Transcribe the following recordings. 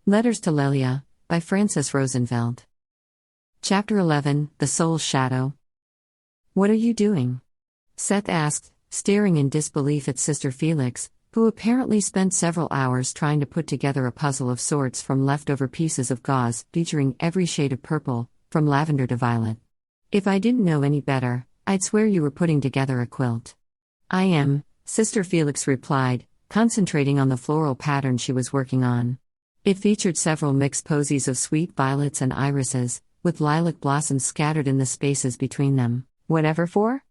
Letters to Lelia, by Frances Rosenfeld. Chapter 11, The Soul's Shadow. What are you doing? Seth asked, staring in disbelief at Sister Felix, who apparently spent several hours trying to put together a puzzle of sorts from leftover pieces of gauze featuring every shade of purple, from lavender to violet. If I didn't know any better, I'd swear you were putting together a quilt. I am, Sister Felix replied, concentrating on the floral pattern she was working on. It featured several mixed posies of sweet violets and irises, with lilac blossoms scattered in the spaces between them. Whatever for?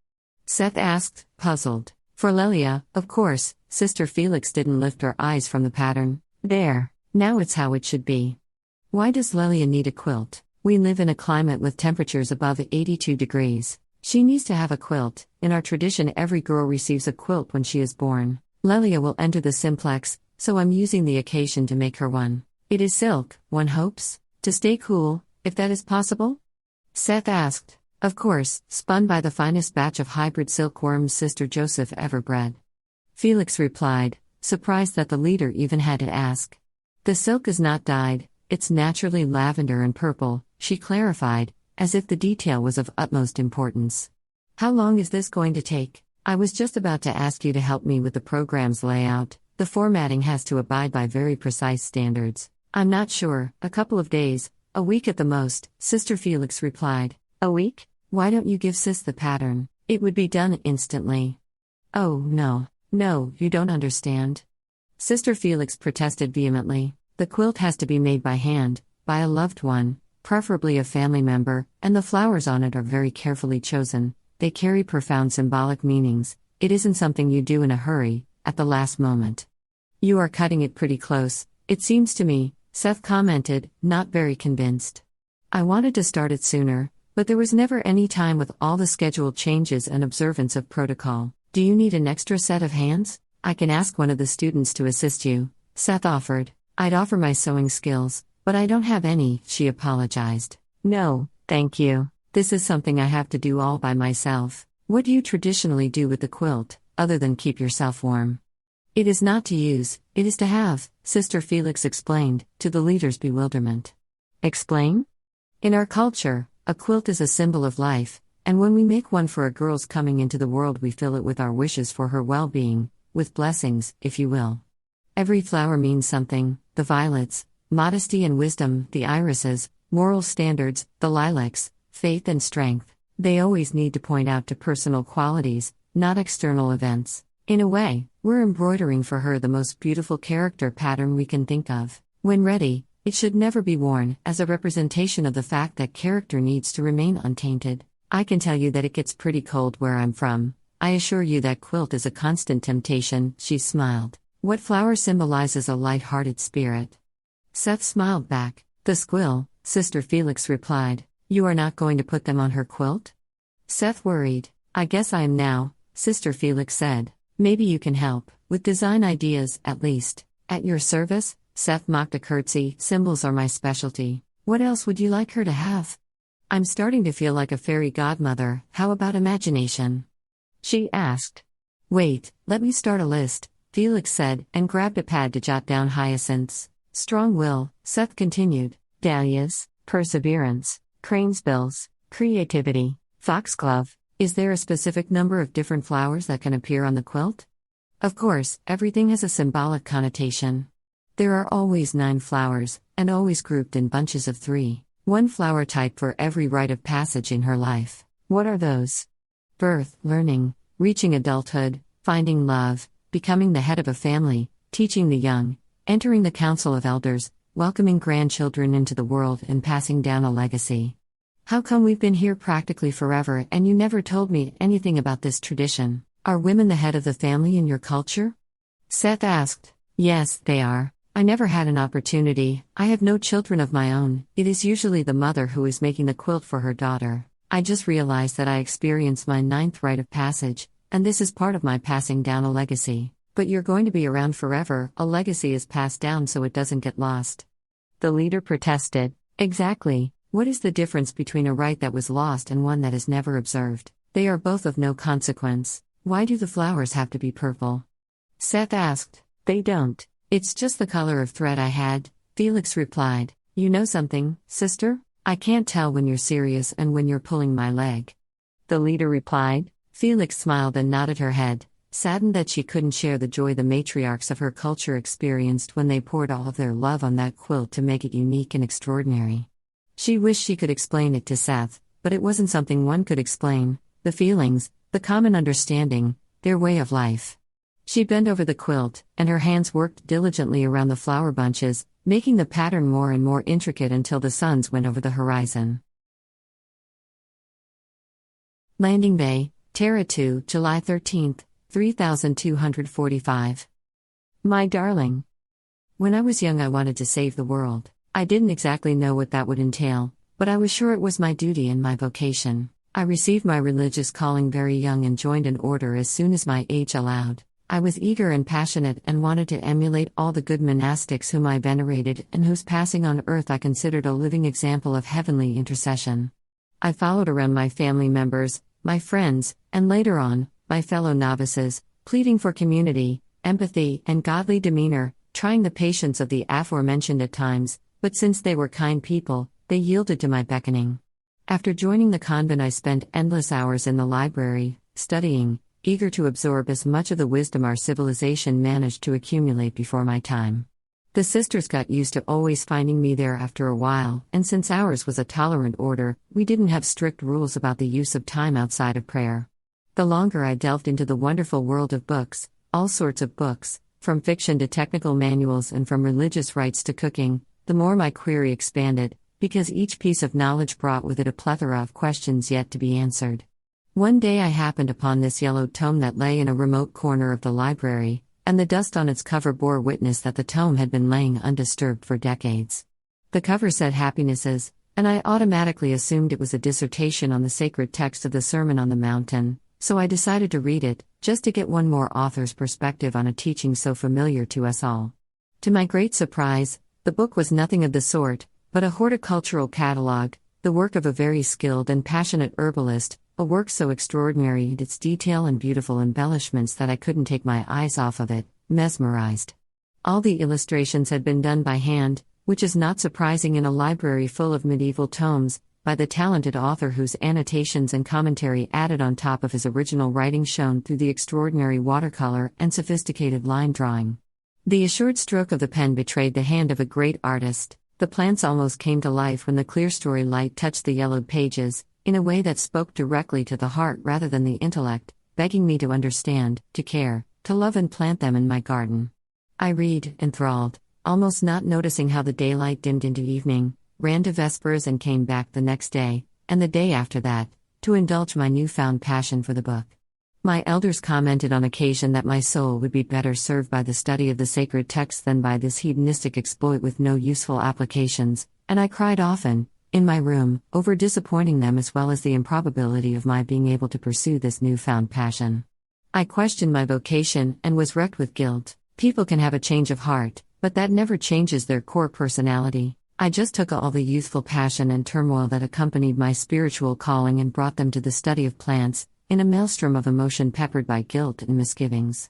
Seth asked, puzzled. For Lelia, of course. Sister Felix didn't lift her eyes from the pattern. There. Now it's how it should be. Why does Lelia need a quilt? We live in a climate with temperatures above 82 degrees. She needs to have a quilt. In our tradition, every girl receives a quilt when she is born. Lelia will enter the simplex, so I'm using the occasion to make her one. It is silk, one hopes, to stay cool, if that is possible? Seth asked. Of course, spun by the finest batch of hybrid silkworms Sister Joseph ever bred. Felix replied, surprised that the leader even had to ask. The silk is not dyed, it's naturally lavender and purple, she clarified, as if the detail was of utmost importance. How long is this going to take? I was just about to ask you to help me with the program's layout. The formatting has to abide by very precise standards. I'm not sure, a couple of days, a week at the most, Sister Felix replied. A week? Why don't you give Sis the pattern? It would be done instantly. Oh, no, you don't understand. Sister Felix protested vehemently. The quilt has to be made by hand, by a loved one, preferably a family member, and the flowers on it are very carefully chosen. They carry profound symbolic meanings. It isn't something you do in a hurry, at the last moment. You are cutting it pretty close, it seems to me, Seth commented, not very convinced. I wanted to start it sooner, but there was never any time with all the scheduled changes and observance of protocol. Do you need an extra set of hands? I can ask one of the students to assist you, Seth offered. I'd offer my sewing skills, but I don't have any, she apologized. No, thank you. This is something I have to do all by myself. What do you traditionally do with the quilt, other than keep yourself warm? It is not to use, it is to have, Sister Felix explained, to the leader's bewilderment. Explain? In our culture, a quilt is a symbol of life, and when we make one for a girl's coming into the world, we fill it with our wishes for her well-being, with blessings, if you will. Every flower means something: the violets, modesty and wisdom; the irises, moral standards; the lilacs, faith and strength. They always need to point out to personal qualities, not external events. In a way, we're embroidering for her the most beautiful character pattern we can think of. When ready, it should never be worn, as a representation of the fact that character needs to remain untainted. I can tell you that it gets pretty cold where I'm from. I assure you that quilt is a constant temptation, she smiled. What flower symbolizes a light-hearted spirit? Seth smiled back. The squill, Sister Felix replied. You are not going to put them on her quilt? Seth worried. I guess I am now, Sister Felix said. Maybe you can help, with design ideas, at least. At your service, Seth mocked a curtsy. Symbols are my specialty. What else would you like her to have? I'm starting to feel like a fairy godmother. How about imagination? She asked. Wait, let me start a list, Felix said, and grabbed a pad to jot down hyacinths. Strong will, Seth continued. Dahlias, perseverance, cranesbills, creativity, foxglove. Is there a specific number of different flowers that can appear on the quilt? Of course, everything has a symbolic connotation. There are always 9 flowers, and always grouped in bunches of 3. One flower type for every rite of passage in her life. What are those? Birth, learning, reaching adulthood, finding love, becoming the head of a family, teaching the young, entering the council of elders, welcoming grandchildren into the world, and passing down a legacy. How come we've been here practically forever and you never told me anything about this tradition? Are women the head of the family in your culture? Seth asked. Yes, they are. I never had an opportunity. I have no children of my own. It is usually the mother who is making the quilt for her daughter. I just realized that I experienced my 9th rite of passage, and this is part of my passing down a legacy. But you're going to be around forever. A legacy is passed down so it doesn't get lost. The leader protested. Exactly. What is the difference between a rite that was lost and one that is never observed? They are both of no consequence. Why do the flowers have to be purple? Seth asked. They don't. It's just the color of thread I had, Felix replied, "You know something, sister? I can't tell when you're serious and when you're pulling my leg." The leader replied. Felix smiled and nodded her head, saddened that she couldn't share the joy the matriarchs of her culture experienced when they poured all of their love on that quilt to make it unique and extraordinary. She wished she could explain it to Seth, but it wasn't something one could explain: the feelings, the common understanding, their way of life. She bent over the quilt, and her hands worked diligently around the flower bunches, making the pattern more and more intricate until the suns went over the horizon. Landing Bay, Terra 2, July 13, 3245. My darling. When I was young, I wanted to save the world. I didn't exactly know what that would entail, but I was sure it was my duty and my vocation. I received my religious calling very young and joined an order as soon as my age allowed. I was eager and passionate and wanted to emulate all the good monastics whom I venerated and whose passing on earth I considered a living example of heavenly intercession. I followed around my family members, my friends, and later on, my fellow novices, pleading for community, empathy, and godly demeanor, trying the patience of the aforementioned at times, but since they were kind people, they yielded to my beckoning. After joining the convent, I spent endless hours in the library, studying, eager to absorb as much of the wisdom our civilization managed to accumulate before my time. The sisters got used to always finding me there after a while, and since ours was a tolerant order, we didn't have strict rules about the use of time outside of prayer. The longer I delved into the wonderful world of books, all sorts of books, from fiction to technical manuals and from religious rites to cooking, the more my query expanded, because each piece of knowledge brought with it a plethora of questions yet to be answered. One day I happened upon this yellowed tome that lay in a remote corner of the library, and the dust on its cover bore witness that the tome had been laying undisturbed for decades. The cover said Happinesses, and I automatically assumed it was a dissertation on the sacred text of the Sermon on the Mountain, so I decided to read it, just to get one more author's perspective on a teaching so familiar to us all. To my great surprise, the book was nothing of the sort, but a horticultural catalogue, the work of a very skilled and passionate herbalist, a work so extraordinary in its detail and beautiful embellishments that I couldn't take my eyes off of it, mesmerized. All the illustrations had been done by hand, which is not surprising in a library full of medieval tomes, by the talented author whose annotations and commentary added on top of his original writing shone through the extraordinary watercolor and sophisticated line drawing. The assured stroke of the pen betrayed the hand of a great artist. The plants almost came to life when the clerestory light touched the yellowed pages, in a way that spoke directly to the heart rather than the intellect, begging me to understand, to care, to love and plant them in my garden. I read, enthralled, almost not noticing how the daylight dimmed into evening, ran to Vespers and came back the next day, and the day after that, to indulge my newfound passion for the book. My elders commented on occasion that my soul would be better served by the study of the sacred text than by this hedonistic exploit with no useful applications, and I cried often, in my room, over disappointing them as well as the improbability of my being able to pursue this newfound passion. I questioned my vocation and was wrecked with guilt. People can have a change of heart, but that never changes their core personality. I just took all the youthful passion and turmoil that accompanied my spiritual calling and brought them to the study of plants, in a maelstrom of emotion peppered by guilt and misgivings.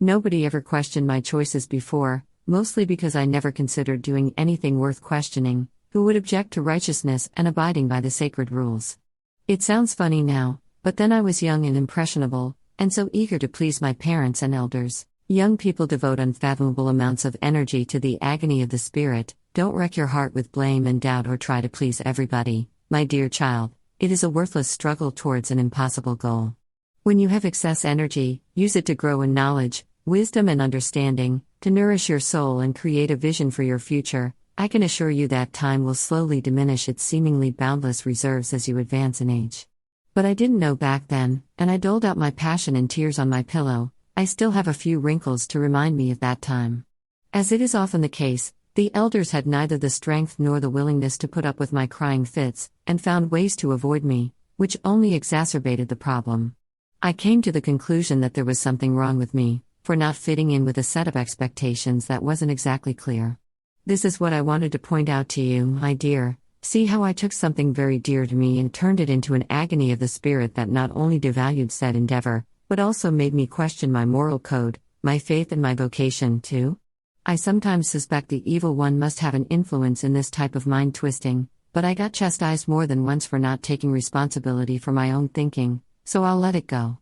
Nobody ever questioned my choices before, mostly because I never considered doing anything worth questioning, who would object to righteousness and abiding by the sacred rules. It sounds funny now, but then I was young and impressionable, and so eager to please my parents and elders. Young people devote unfathomable amounts of energy to the agony of the spirit. Don't wreck your heart with blame and doubt or try to please everybody, my dear child. It is a worthless struggle towards an impossible goal. When you have excess energy, use it to grow in knowledge, wisdom and understanding, to nourish your soul and create a vision for your future. I can assure you that time will slowly diminish its seemingly boundless reserves as you advance in age. But I didn't know back then, and I doled out my passion in tears on my pillow. I still have a few wrinkles to remind me of that time. As it is often the case, the elders had neither the strength nor the willingness to put up with my crying fits, and found ways to avoid me, which only exacerbated the problem. I came to the conclusion that there was something wrong with me, for not fitting in with a set of expectations that wasn't exactly clear. This is what I wanted to point out to you, my dear. See how I took something very dear to me and turned it into an agony of the spirit that not only devalued said endeavor, but also made me question my moral code, my faith and my vocation, too? I sometimes suspect the evil one must have an influence in this type of mind twisting, but I got chastised more than once for not taking responsibility for my own thinking, so I'll let it go.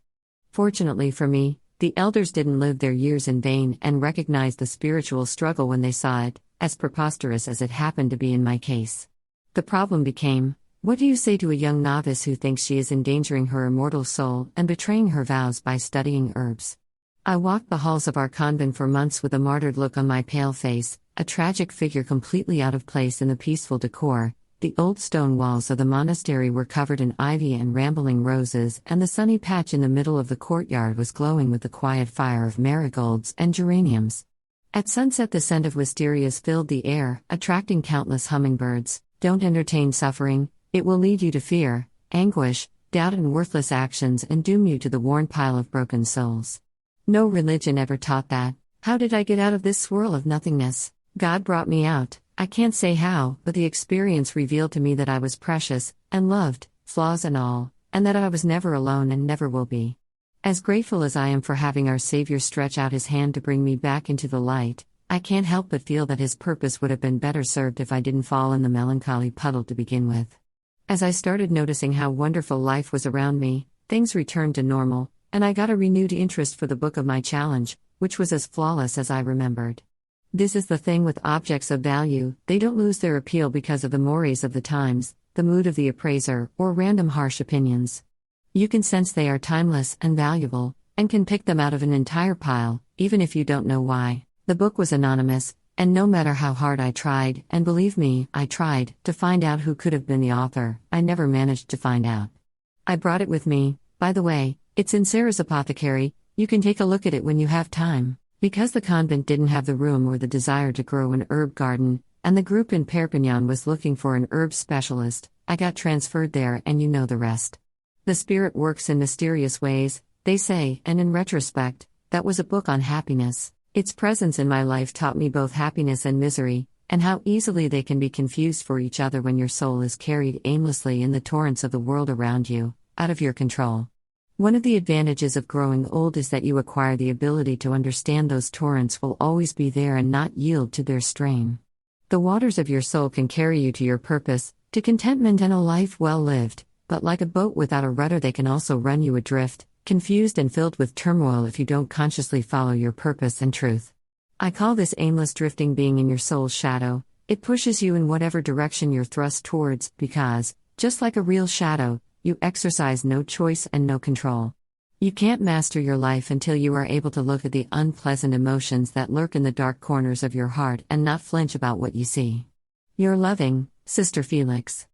Fortunately for me, the elders didn't live their years in vain and recognized the spiritual struggle when they saw it, as preposterous as it happened to be in my case. The problem became, what do you say to a young novice who thinks she is endangering her immortal soul and betraying her vows by studying herbs? I walked the halls of our convent for months with a martyred look on my pale face, a tragic figure completely out of place in the peaceful decor. The old stone walls of the monastery were covered in ivy and rambling roses, and the sunny patch in the middle of the courtyard was glowing with the quiet fire of marigolds and geraniums. At sunset, the scent of wisterias filled the air, attracting countless hummingbirds. Don't entertain suffering, it will lead you to fear, anguish, doubt, and worthless actions and doom you to the worn pile of broken souls. No religion ever taught that. How did I get out of this swirl of nothingness? God brought me out. I can't say how, but the experience revealed to me that I was precious, and loved, flaws and all, and that I was never alone and never will be. As grateful as I am for having our Savior stretch out his hand to bring me back into the light, I can't help but feel that his purpose would have been better served if I didn't fall in the melancholy puddle to begin with. As I started noticing how wonderful life was around me, things returned to normal, and I got a renewed interest for the book of my challenge, which was as flawless as I remembered. This is the thing with objects of value, they don't lose their appeal because of the mores of the times, the mood of the appraiser, or random harsh opinions. You can sense they are timeless and valuable, and can pick them out of an entire pile, even if you don't know why. The book was anonymous, and no matter how hard I tried, and believe me, I tried, to find out who could have been the author, I never managed to find out. I brought it with me, by the way. It's in Sarah's apothecary, you can take a look at it when you have time. Because the convent didn't have the room or the desire to grow an herb garden, and the group in Perpignan was looking for an herb specialist, I got transferred there and you know the rest. The spirit works in mysterious ways, they say, and in retrospect, that was a book on happiness. Its presence in my life taught me both happiness and misery, and how easily they can be confused for each other when your soul is carried aimlessly in the torrents of the world around you, out of your control. One of the advantages of growing old is that you acquire the ability to understand those torrents will always be there and not yield to their strain. The waters of your soul can carry you to your purpose, to contentment and a life well lived, but like a boat without a rudder they can also run you adrift, confused and filled with turmoil if you don't consciously follow your purpose and truth. I call this aimless drifting being in your soul's shadow. It pushes you in whatever direction you're thrust towards, because, just like a real shadow, you exercise no choice and no control. You can't master your life until you are able to look at the unpleasant emotions that lurk in the dark corners of your heart and not flinch about what you see. Your loving, Sister Felix.